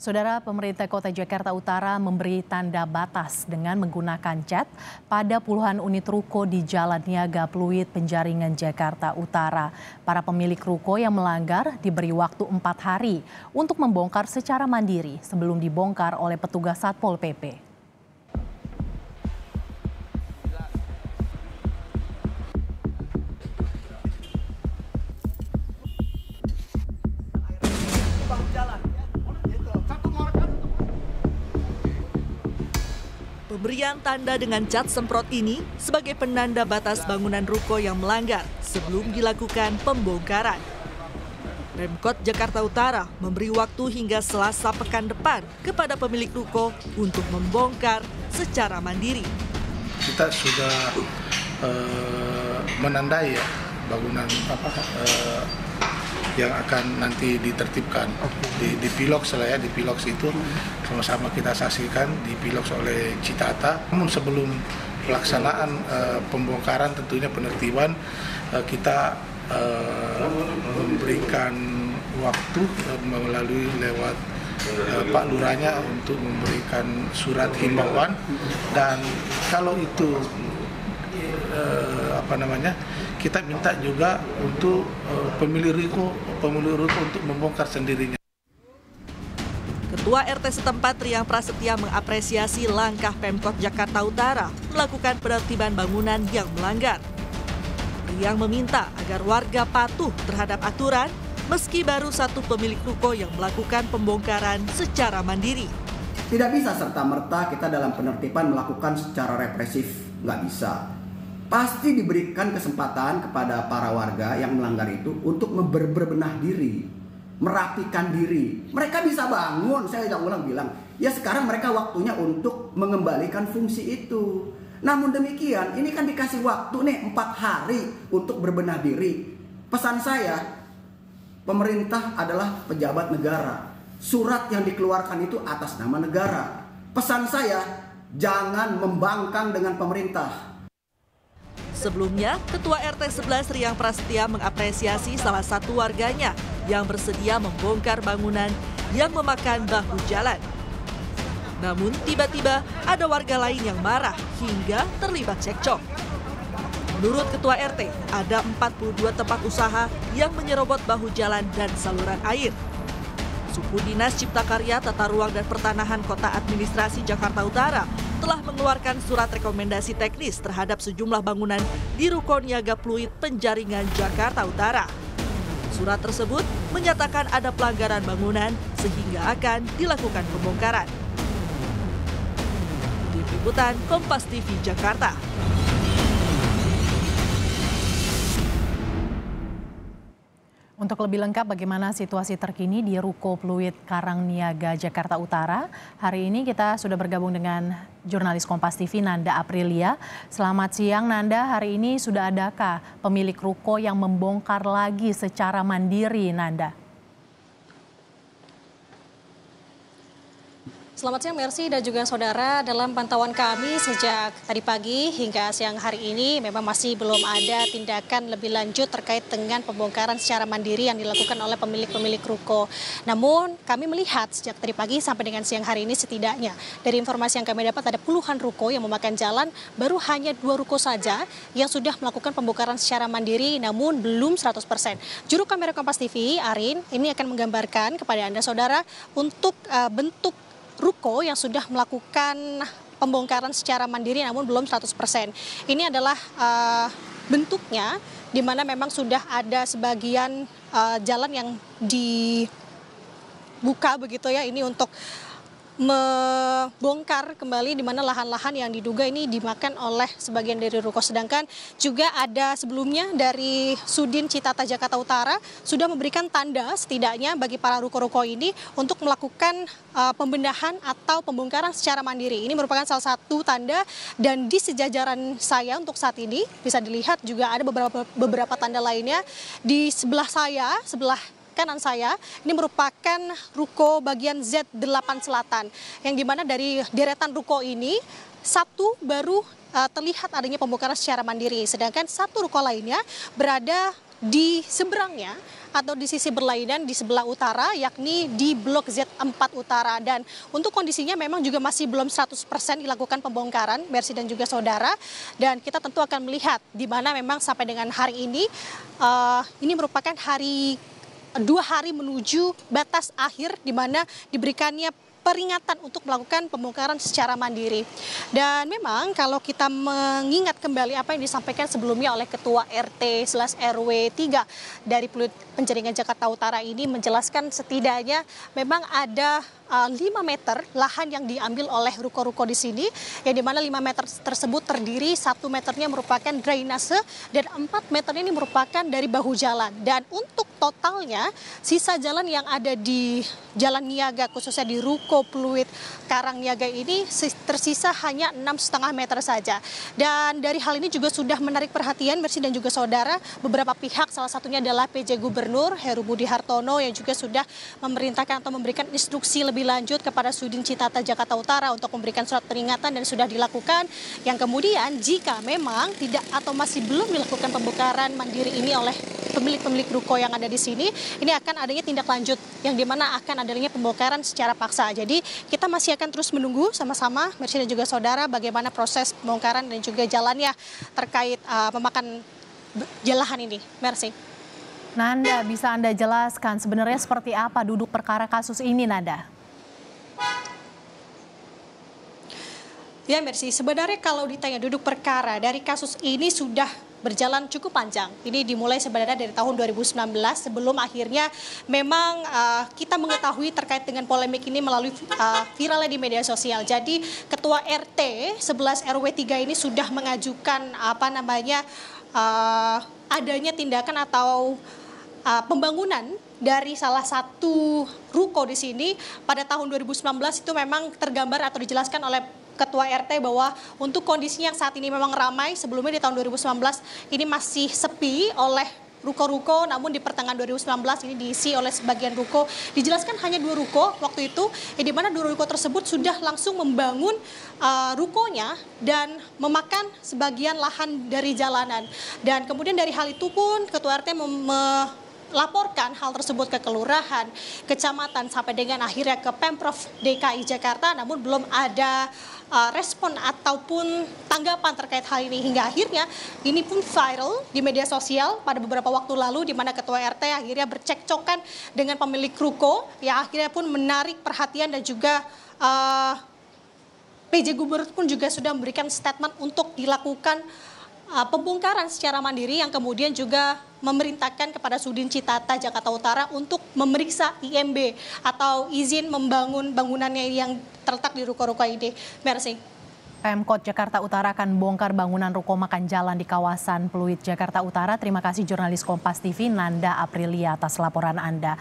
Saudara, pemerintah Kota Jakarta Utara memberi tanda batas dengan menggunakan cat pada puluhan unit ruko di Jalan Niaga Pluit, Penjaringan, Jakarta Utara. Para pemilik ruko yang melanggar diberi waktu 4 hari untuk membongkar secara mandiri sebelum dibongkar oleh petugas Satpol PP. Pemberian tanda dengan cat semprot ini sebagai penanda batas bangunan ruko yang melanggar sebelum dilakukan pembongkaran. Pemkot Jakarta Utara memberi waktu hingga Selasa pekan depan kepada pemilik ruko untuk membongkar secara mandiri. Kita sudah menandai ya bangunan yang akan nanti ditertibkan di Pilox lah ya, di Pilox itu sama-sama kita saksikan di Pilox oleh Citata. Namun sebelum pelaksanaan pembongkaran tentunya penertiban kita memberikan waktu melalui lewat Pak Lurahnya untuk memberikan surat himbauan, dan kalau itu kita minta juga untuk pemilik ruko untuk membongkar sendirinya. Ketua RT setempat Riang Prasetya mengapresiasi langkah Pemkot Jakarta Utara melakukan penertiban bangunan yang melanggar. Riang meminta agar warga patuh terhadap aturan meski baru satu pemilik ruko yang melakukan pembongkaran secara mandiri. Tidak bisa serta-merta kita dalam penertiban melakukan secara represif, nggak bisa. Pasti diberikan kesempatan kepada para warga yang melanggar itu untuk berbenah diri, merapikan diri. Mereka bisa bangun, saya ulang bilang, ya sekarang mereka waktunya untuk mengembalikan fungsi itu. Namun demikian, ini kan dikasih waktu nih 4 hari untuk berbenah diri. Pesan saya, pemerintah adalah pejabat negara. Surat yang dikeluarkan itu atas nama negara. Pesan saya, jangan membangkang dengan pemerintah. Sebelumnya, Ketua RT 11 Riang Prasetya mengapresiasi salah satu warganya yang bersedia membongkar bangunan yang memakan bahu jalan. Namun tiba-tiba ada warga lain yang marah hingga terlibat cekcok. Menurut Ketua RT, ada 42 tempat usaha yang menyerobot bahu jalan dan saluran air. Suku Dinas Cipta Karya, Tata Ruang dan Pertanahan Kota Administrasi Jakarta Utara telah mengeluarkan surat rekomendasi teknis terhadap sejumlah bangunan di Ruko Niaga Pluit, Penjaringan, Jakarta Utara. Surat tersebut menyatakan ada pelanggaran bangunan sehingga akan dilakukan pembongkaran. Tim Liputan Kompas TV Jakarta. Untuk lebih lengkap bagaimana situasi terkini di Ruko Pluit Karangniaga, Jakarta Utara, hari ini kita sudah bergabung dengan jurnalis Kompas TV Nanda Aprilia. Selamat siang Nanda, hari ini sudah adakah pemilik ruko yang membongkar lagi secara mandiri, Nanda? Selamat siang Mercy dan juga saudara. Dalam pantauan kami sejak tadi pagi hingga siang hari ini memang masih belum ada tindakan lebih lanjut terkait dengan pembongkaran secara mandiri yang dilakukan oleh pemilik-pemilik ruko. Namun kami melihat sejak tadi pagi sampai dengan siang hari ini setidaknya dari informasi yang kami dapat ada puluhan ruko yang memakan jalan, baru hanya 2 ruko saja yang sudah melakukan pembongkaran secara mandiri namun belum 100%. Juru kamera Kompas TV, Arin, ini akan menggambarkan kepada Anda saudara untuk bentuk ruko yang sudah melakukan pembongkaran secara mandiri namun belum 100%. Ini adalah bentuknya di mana memang sudah ada sebagian jalan yang dibuka begitu ya, ini untuk membongkar kembali di mana lahan-lahan yang diduga ini dimakan oleh sebagian dari ruko. Sedangkan juga ada sebelumnya dari Sudin Citata Jakarta Utara sudah memberikan tanda setidaknya bagi para ruko-ruko ini untuk melakukan pembenahan atau pembongkaran secara mandiri. Ini merupakan salah satu tanda, dan di sejajaran saya untuk saat ini bisa dilihat juga ada beberapa tanda lainnya di sebelah saya, sebelah kanan saya, ini merupakan ruko bagian Z8 Selatan, yang dimana dari deretan ruko ini satu baru terlihat adanya pembongkaran secara mandiri, sedangkan satu ruko lainnya berada di seberangnya atau di sisi berlainan di sebelah utara, yakni di Blok Z4 Utara. Dan untuk kondisinya memang juga masih belum 100% dilakukan pembongkaran, Mercy dan juga saudara. Dan kita tentu akan melihat di mana memang sampai dengan hari ini merupakan 2 hari menuju batas akhir di mana diberikannya peringatan untuk melakukan pembongkaran secara mandiri. Dan memang kalau kita mengingat kembali apa yang disampaikan sebelumnya oleh Ketua RT/RW 3 dari Pluit Penjaringan Jakarta Utara ini menjelaskan setidaknya memang ada 5 meter lahan yang diambil oleh ruko-ruko di sini, yang dimana 5 meter tersebut terdiri 1 meternya merupakan drainase dan 4 meternya ini merupakan dari bahu jalan. Dan untuk totalnya sisa jalan yang ada di Jalan Niaga khususnya di Ruko Pluit Karangniaga ini tersisa hanya 6,5 meter saja. Dan dari hal ini juga sudah menarik perhatian Mercy dan juga saudara beberapa pihak, salah satunya adalah PJ Gubernur Heru Budi Hartono yang juga sudah memerintahkan atau memberikan instruksi lebih lanjut kepada Sudin Citata Jakarta Utara untuk memberikan surat peringatan dan sudah dilakukan. Yang kemudian jika memang tidak atau masih belum dilakukan pembongkaran mandiri ini oleh pemilik-pemilik ruko yang ada di sini, ini akan adanya tindak lanjut yang dimana akan adanya pembongkaran secara paksa. Jadi kita masih akan terus menunggu sama-sama Mercy dan juga saudara bagaimana proses pembongkaran dan juga jalannya terkait memakan lahan ini. Mercy. Nanda, bisa Anda jelaskan sebenarnya seperti apa duduk perkara kasus ini, Nanda? Ya Mercy, sebenarnya kalau ditanya duduk perkara dari kasus ini sudah berjalan cukup panjang. Ini dimulai sebenarnya dari tahun 2019 sebelum akhirnya memang kita mengetahui terkait dengan polemik ini melalui viralnya di media sosial. Jadi Ketua RT 11 RW 3 ini sudah mengajukan adanya tindakan atau pembangunan dari salah satu ruko di sini pada tahun 2019 itu memang tergambar atau dijelaskan oleh Ketua RT bahwa untuk kondisinya yang saat ini memang ramai, sebelumnya di tahun 2019 ini masih sepi oleh ruko-ruko, namun di pertengahan 2019 ini diisi oleh sebagian ruko. Dijelaskan hanya 2 ruko waktu itu, di mana 2 ruko tersebut sudah langsung membangun rukonya dan memakan sebagian lahan dari jalanan. Dan kemudian dari hal itu pun Ketua RT laporkan hal tersebut ke kelurahan, kecamatan, sampai dengan akhirnya ke Pemprov DKI Jakarta, namun belum ada respon ataupun tanggapan terkait hal ini. Hingga akhirnya ini pun viral di media sosial pada beberapa waktu lalu, di mana Ketua RT akhirnya bercekcokan dengan pemilik ruko yang akhirnya pun menarik perhatian dan juga PJ Gubernur pun juga sudah memberikan statement untuk dilakukan pembongkaran secara mandiri, yang kemudian juga memerintahkan kepada Sudin Citata Jakarta Utara untuk memeriksa IMB atau izin membangun bangunannya yang terletak di ruko-ruko ini. Mercy. Pemkot Jakarta Utara akan bongkar bangunan ruko makan jalan di kawasan Pluit Jakarta Utara. Terima kasih jurnalis Kompas TV Nanda Aprilia atas laporan Anda.